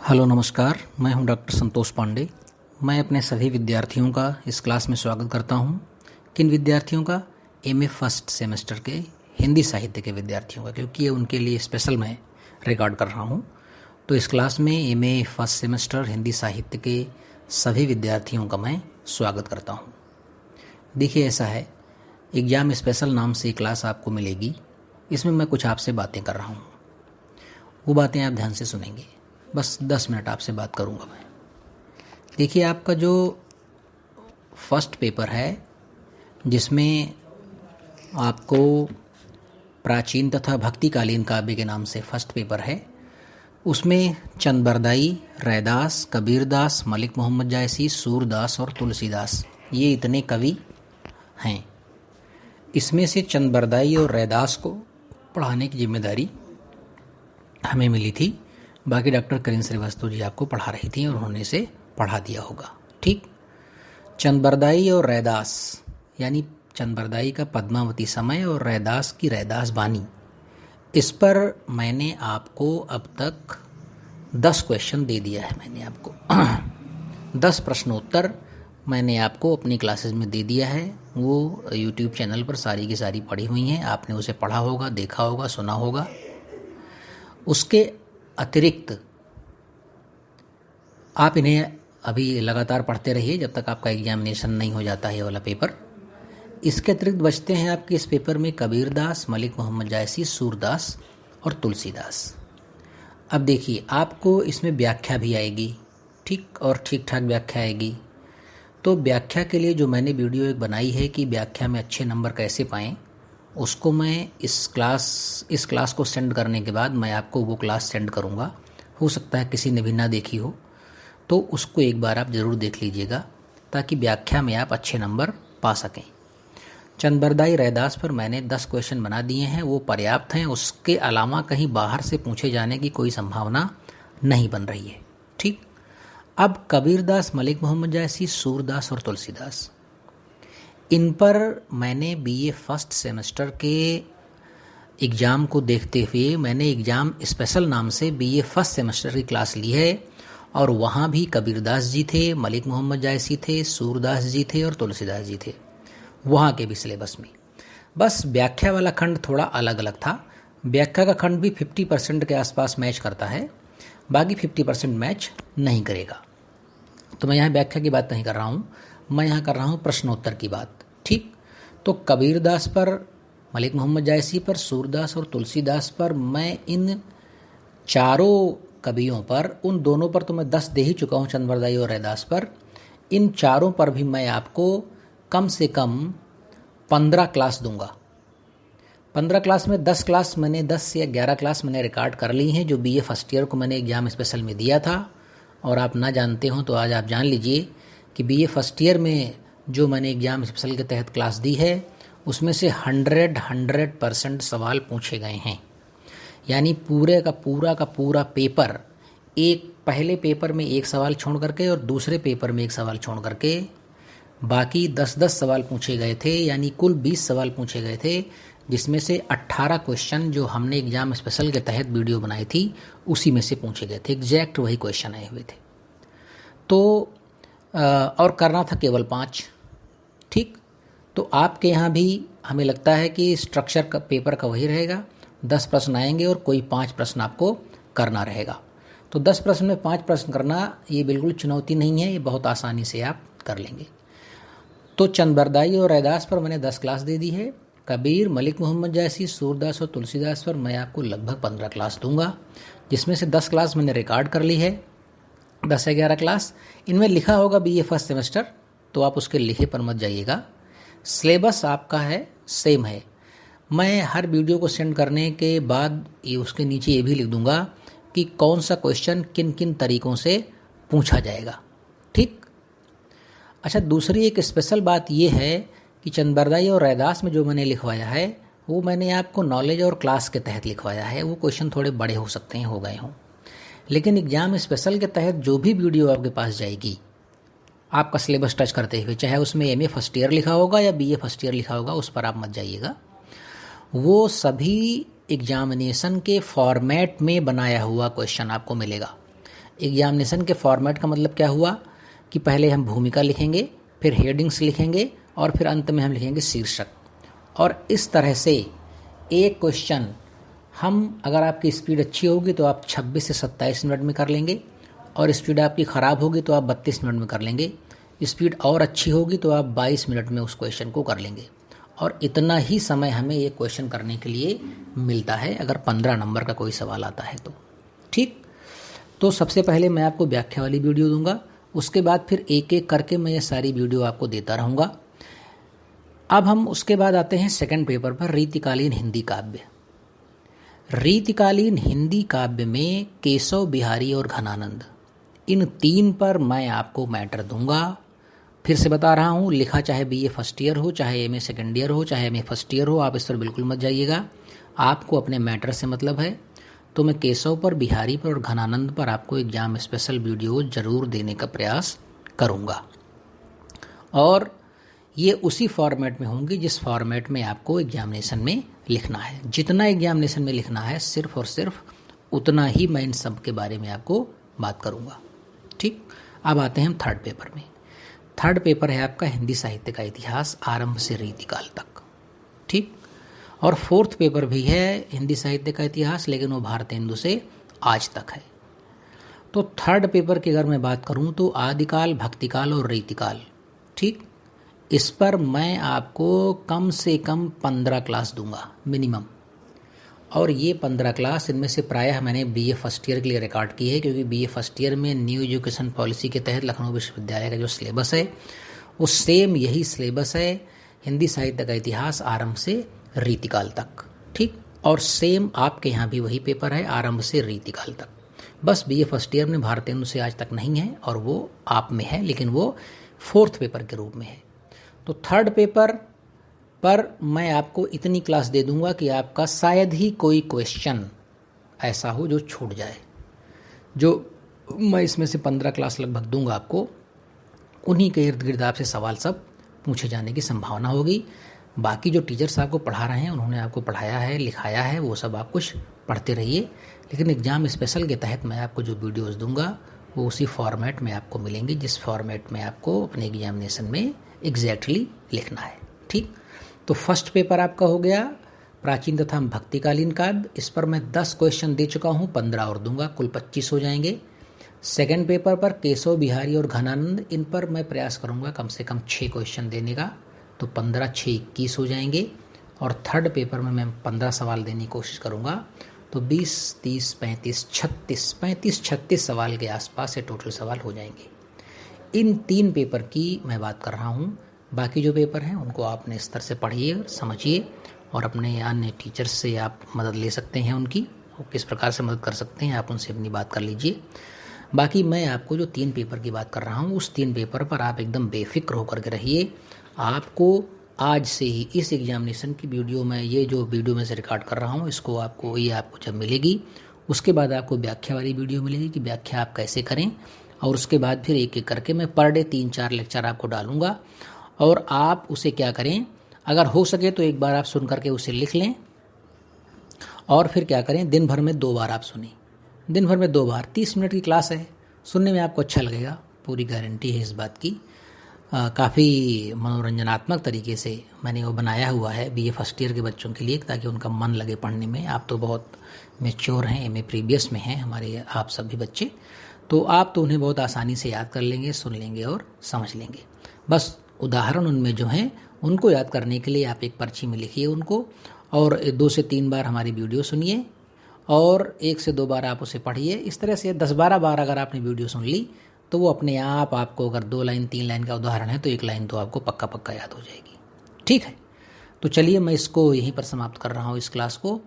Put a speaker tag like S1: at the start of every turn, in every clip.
S1: Hello नमस्कार, मैं हूं डॉक्टर संतोष पांडे। मैं अपने सभी विद्यार्थियों का इस क्लास में स्वागत करता हूं। किन विद्यार्थियों का? एमए फर्स्ट सेमेस्टर के हिंदी साहित्य के विद्यार्थियों का, क्योंकि ये उनके लिए स्पेशल मैं रिकॉर्ड कर रहा हूं। तो इस क्लास में एमए फर्स्ट सेमेस्टर हिंदी साहित्य के सभी विद्यार्थियों का मैं स्वागत करता हूँ। देखिए, ऐसा है, एग्ज़ाम स्पेशल नाम से क्लास आपको मिलेगी। इसमें मैं कुछ आपसे बातें कर रहा हूँ, वो बातें आप ध्यान से सुनेंगे। बस 10 मिनट आपसे बात करूंगा मैं। देखिए, आपका जो फर्स्ट पेपर है, जिसमें आपको प्राचीन तथा भक्तिकालीन काव्य के नाम से फर्स्ट पेपर है, उसमें चंद बरदाई, रैदास, कबीरदास, मलिक मोहम्मद जायसी, सूरदास और तुलसीदास, ये इतने कवि हैं। इसमें से चंद बरदाई और रैदास को पढ़ाने की जिम्मेदारी हमें मिली थी। बाकी डॉक्टर करीन श्रीवास्तव जी आपको पढ़ा रही थी और उन्होंने इसे पढ़ा दिया होगा। ठीक। चंदबरदाई और रैदास, यानी चंदबरदाई का पद्मावती समय और रैदास की रैदास बानी, इस पर मैंने आपको अब तक 10 क्वेश्चन दे दिया है। मैंने आपको 10 प्रश्नोत्तर मैंने आपको अपनी क्लासेस में दे दिया है। वो यूट्यूब चैनल पर सारी की सारी पढ़ी हुई हैं। आपने उसे पढ़ा होगा, देखा होगा, सुना होगा। उसके अतिरिक्त आप इन्हें अभी लगातार पढ़ते रहिए जब तक आपका एग्जामिनेशन नहीं हो जाता है, ये वाला पेपर। इसके अतिरिक्त बचते हैं आपके इस पेपर में कबीरदास, मलिक मोहम्मद जायसी, सूरदास और तुलसीदास। अब देखिए, आपको इसमें व्याख्या भी आएगी, ठीक, और ठीक ठाक व्याख्या आएगी। तो व्याख्या के लिए जो मैंने वीडियो एक बनाई है कि व्याख्या में अच्छे नंबर कैसे पाएं, उसको मैं इस क्लास को सेंड करने के बाद मैं आपको वो क्लास सेंड करूँगा। हो सकता है किसी ने भी ना देखी हो, तो उसको एक बार आप ज़रूर देख लीजिएगा, ताकि व्याख्या में आप अच्छे नंबर पा सकें। चंदबरदाई रैदास पर मैंने 10 क्वेश्चन बना दिए हैं, वो पर्याप्त हैं। उसके अलावा कहीं बाहर से पूछे जाने की कोई संभावना नहीं बन रही है। ठीक। अब कबीरदास, मलिक मोहम्मद जायसी, सूरदास और तुलसीदास, इन पर मैंने बीए फर्स्ट सेमेस्टर के एग्ज़ाम को देखते हुए मैंने एग्ज़ाम स्पेशल नाम से बीए फर्स्ट सेमेस्टर की क्लास ली है, और वहाँ भी कबीरदास जी थे, मलिक मोहम्मद जायसी थे, सूरदास जी थे और तुलसीदास जी थे, वहाँ के भी सिलेबस में। बस व्याख्या वाला खंड थोड़ा अलग अलग था। व्याख्या का खंड भी 50% के आसपास मैच करता है, बाकी 50% मैच नहीं करेगा। तो मैं यहाँ व्याख्या की बात नहीं कर रहा हूँ, मैं यहाँ कर रहा हूँ प्रश्नोत्तर की बात। ठीक। तो कबीरदास पर, मलिक मोहम्मद जायसी पर, सूरदास और तुलसीदास पर, मैं इन चारों कवियों पर, उन दोनों पर तो मैं 10 दे ही चुका हूँ, चंदबरदाई और रैदास पर। इन चारों पर भी मैं आपको कम से कम 15 क्लास दूंगा। 15 क्लास में 10 क्लास मैंने 10 या 11 क्लास मैंने रिकॉर्ड कर ली हैं, जो बीए फर्स्ट ईयर को मैंने एग्ज़ाम स्पेशल में दिया था। और आप ना जानते हो तो आज आप जान लीजिए कि बीए फर्स्ट ईयर में जो मैंने एग्ज़ाम स्पेशल के तहत क्लास दी है, उसमें से 100% सवाल पूछे गए हैं। यानी पूरे का पूरा पेपर, एक पहले पेपर में एक सवाल छोड़ करके और दूसरे पेपर में एक सवाल छोड़ करके बाकी 10-10 सवाल पूछे गए थे। यानी कुल 20 सवाल पूछे गए थे, जिसमें से 18 क्वेश्चन जो हमने एग्ज़ाम स्पेशल के तहत वीडियो बनाई थी उसी में से पूछे गए थे। एग्जैक्ट वही क्वेश्चन आए हुए थे। तो और करना था केवल 5। ठीक। तो आपके यहाँ भी हमें लगता है कि स्ट्रक्चर का पेपर का वही रहेगा। 10 प्रश्न आएंगे और कोई 5 प्रश्न आपको करना रहेगा। तो 10 प्रश्न में 5 प्रश्न करना ये बिल्कुल चुनौती नहीं है, ये बहुत आसानी से आप कर लेंगे। तो चंदबरदाई और रैदास पर मैंने 10 क्लास दे दी है। कबीर, मलिक मोहम्मद जायसी, सूरदास और तुलसीदास पर मैं आपको लगभग 15 क्लास दूंगा, जिसमें से 10 क्लास मैंने रिकॉर्ड कर ली है। 10 या 11 क्लास इनमें लिखा होगा बीए फर्स्ट सेमेस्टर, तो आप उसके लिखे पर मत जाइएगा। सिलेबस आपका है, सेम है। मैं हर वीडियो को सेंड करने के बाद ये उसके नीचे ये भी लिख दूंगा कि कौन सा क्वेश्चन किन किन तरीक़ों से पूछा जाएगा। ठीक। अच्छा, दूसरी एक स्पेशल बात ये है कि चंदबरदाई और रैदास में जो मैंने लिखवाया है, वो मैंने आपको नॉलेज और क्लास के तहत लिखवाया है। वो क्वेश्चन थोड़े बड़े हो सकते हैं, हो गए हों, लेकिन एग्ज़ाम स्पेशल के तहत जो भी वीडियो आपके पास जाएगी आपका सिलेबस टच करते हुए, चाहे उसमें एमए फर्स्ट ईयर लिखा होगा या बीए फर्स्ट ईयर लिखा होगा, उस पर आप मत जाइएगा। वो सभी एग्जामिनेशन के फॉर्मेट में बनाया हुआ क्वेश्चन आपको मिलेगा। एग्जामिनेशन के फॉर्मेट का मतलब क्या हुआ कि पहले हम भूमिका लिखेंगे, फिर हेडिंग्स लिखेंगे और फिर अंत में हम लिखेंगे शीर्षक। और इस तरह से एक क्वेश्चन हम, अगर आपकी स्पीड अच्छी होगी तो आप 26 से 27 मिनट में कर लेंगे, और स्पीड आपकी ख़राब होगी तो आप 32 मिनट में कर लेंगे। स्पीड और अच्छी होगी तो आप 22 मिनट में उस क्वेश्चन को कर लेंगे। और इतना ही समय हमें ये क्वेश्चन करने के लिए मिलता है अगर 15 नंबर का कोई सवाल आता है तो। ठीक, तो सबसे पहले मैं आपको व्याख्या वाली वीडियो दूंगा, उसके बाद फिर एक एक करके मैं ये सारी वीडियो आपको देता रहूँगा। अब हम उसके बाद आते हैं सेकंड पेपर पर, रीतिकालीन हिंदी काव्य। रीतिकालीन हिंदी काव्य में केशव बिहारी और घनानंद, इन 3 पर मैं आपको मैटर दूंगा। फिर से बता रहा हूँ, लिखा चाहे बीए फर्स्ट ईयर हो, चाहे एमए सेकेंड ईयर हो, चाहे एमए फर्स्ट ईयर हो, आप इस पर बिल्कुल मत जाइएगा। आपको अपने मैटर से मतलब है, तो मैं केशव पर, बिहारी पर और घनानंद पर आपको एग्जाम स्पेशल वीडियो जरूर देने का प्रयास करूँगा। और ये उसी फॉर्मेट में होंगी जिस फॉर्मेट में आपको एग्जामिनेशन में लिखना है। जितना एग्जामिनेशन में लिखना है सिर्फ और सिर्फ उतना ही मैं इन सब के बारे में आपको बात करूँगा। ठीक, अब आते हैं हम थर्ड पेपर में। थर्ड पेपर है आपका हिंदी साहित्य का इतिहास, आरंभ से रीतिकाल तक। ठीक, और फोर्थ पेपर भी है हिंदी साहित्य का इतिहास, लेकिन वो भारतेंदु से आज तक है। तो थर्ड पेपर की अगर मैं बात करूं तो आदिकाल, भक्तिकाल और रीतिकाल। ठीक, इस पर मैं आपको कम से कम 15 क्लास दूंगा मिनिमम। और ये 15 क्लास, इनमें से प्रायः मैंने बीए फर्स्ट ईयर के लिए रिकॉर्ड की है, क्योंकि बीए फर्स्ट ईयर में न्यू एजुकेशन पॉलिसी के तहत लखनऊ विश्वविद्यालय का जो सिलेबस है वो सेम यही सिलेबस है, हिंदी साहित्य का इतिहास आरंभ से रीतिकाल तक। ठीक, और सेम आपके यहाँ भी वही पेपर है, आरंभ से रीतिकाल तक। बस बीए फर्स्ट ईयर में भारतेंदु से आज तक नहीं है और वो आप में है, लेकिन वो फोर्थ पेपर के रूप में है। तो थर्ड पेपर पर मैं आपको इतनी क्लास दे दूंगा कि आपका शायद ही कोई क्वेश्चन ऐसा हो जो छूट जाए। जो मैं इसमें से 15 क्लास लगभग दूंगा आपको, उन्हीं के इर्द गिर्द आपसे सवाल सब पूछे जाने की संभावना होगी। बाकी जो टीचर्स आपको पढ़ा रहे हैं, उन्होंने आपको पढ़ाया है, लिखाया है, वो सब आप कुछ पढ़ते रहिए। लेकिन एग्ज़ाम स्पेशल के तहत मैं आपको जो वीडियोस दूंगा वो उसी फॉर्मेट में आपको मिलेंगे जिस फॉर्मेट में आपको अपने एग्जामिनेशन में एग्जैक्टली लिखना है। ठीक, तो फर्स्ट पेपर आपका हो गया प्राचीन तथा भक्तिकालीन काव्य। इस पर मैं 10 क्वेश्चन दे चुका हूँ, 15 और दूंगा, कुल 25 हो जाएंगे। सेकंड पेपर पर केशव बिहारी और घनानंद, इन पर मैं प्रयास करूँगा कम से कम 6 क्वेश्चन देने का, तो 15 6 21 हो जाएंगे। और थर्ड पेपर में मैं 15 सवाल देने की कोशिश करूँगा, तो 20 30 35 36 सवाल के आसपास ये टोटल सवाल हो जाएंगे। इन 3 पेपर की मैं बात कर रहा हूँ। बाकी जो पेपर हैं उनको आप अपने स्तर से पढ़िए, समझिए, और अपने अन्य टीचर्स से आप मदद ले सकते हैं उनकी, वो किस प्रकार से मदद कर सकते हैं आप उनसे अपनी बात कर लीजिए। बाकी मैं आपको जो 3 पेपर की बात कर रहा हूँ उस 3 पेपर पर आप एकदम बेफिक्र होकर के रहिए। आपको आज से ही इस एग्जामिनेशन की वीडियो में, ये जो वीडियो में से रिकॉर्ड कर रहा हूँ इसको आपको, ये आपको जब मिलेगी उसके बाद आपको व्याख्या वाली वीडियो मिलेगी कि व्याख्या आप कैसे करें। और उसके बाद फिर एक एक करके मैं पर डे 3-4 लेक्चर आपको डालूंगा। और आप उसे क्या करें, अगर हो सके तो एक बार आप सुन करके उसे लिख लें, और फिर क्या करें, दिन भर में 2 बार आप सुनें। दिन भर में 2 बार, 30 मिनट की क्लास है, सुनने में आपको अच्छा लगेगा, पूरी गारंटी है इस बात की। काफ़ी मनोरंजनात्मक तरीके से मैंने वो बनाया हुआ है बीए फर्स्ट ईयर के बच्चों के लिए, ताकि उनका मन लगे पढ़ने में। आप तो बहुत मैच्योर हैं, एमए प्रीवियस में हैं हमारे आप सभी बच्चे, तो आप तो उन्हें बहुत आसानी से याद कर लेंगे, सुन लेंगे और समझ लेंगे। बस उदाहरण उनमें जो हैं उनको याद करने के लिए आप एक पर्ची में लिखिए उनको, और 2 से 3 बार हमारी वीडियो सुनिए, और 1 से 2 बार आप उसे पढ़िए। इस तरह से 10-12 बार अगर आपने वीडियो सुन ली तो वो अपने आप आपको, अगर 2 लाइन 3 लाइन का उदाहरण है तो 1 लाइन तो आपको पक्का पक्का याद हो जाएगी। ठीक है, तो चलिए मैं इसको यहीं पर समाप्त कर रहा हूँ इस क्लास को।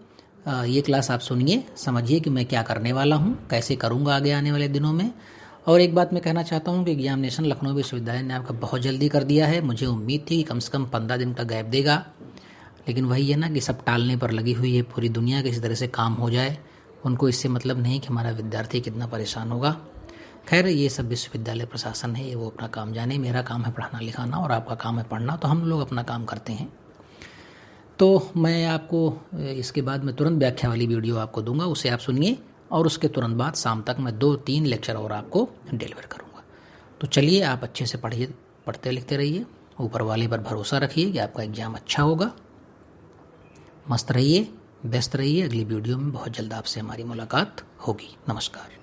S1: ये क्लास आप सुनिए, समझिए कि मैं क्या करने वाला हूँ, कैसे करूँगा आगे आने वाले दिनों में। और एक बात मैं कहना चाहता हूँ कि एग्जामिनेशन लखनऊ विश्वविद्यालय ने आपका बहुत जल्दी कर दिया है। मुझे उम्मीद थी कि कम से कम 15 दिन का गैप देगा, लेकिन वही है ना कि सब टालने पर लगी हुई है पूरी दुनिया, किसी तरह से काम हो जाए। उनको इससे मतलब नहीं कि हमारा विद्यार्थी कितना परेशान होगा। खैर, ये सब विश्वविद्यालय प्रशासन है, वो अपना काम जाने। मेरा काम है पढ़ाना लिखाना और आपका काम है पढ़ना, तो हम लोग अपना काम करते हैं। तो मैं आपको इसके बाद में तुरंत व्याख्या वाली वीडियो आपको दूंगा, उसे आप सुनिए और उसके तुरंत बाद शाम तक मैं 2-3 लेक्चर और आपको डिलीवर करूँगा। तो चलिए, आप अच्छे से पढ़ते लिखते रहिए, ऊपर वाले पर भरोसा रखिए कि आपका एग्ज़ाम अच्छा होगा। मस्त रहिए, व्यस्त रहिए। अगली वीडियो में बहुत जल्द आपसे हमारी मुलाकात होगी। नमस्कार।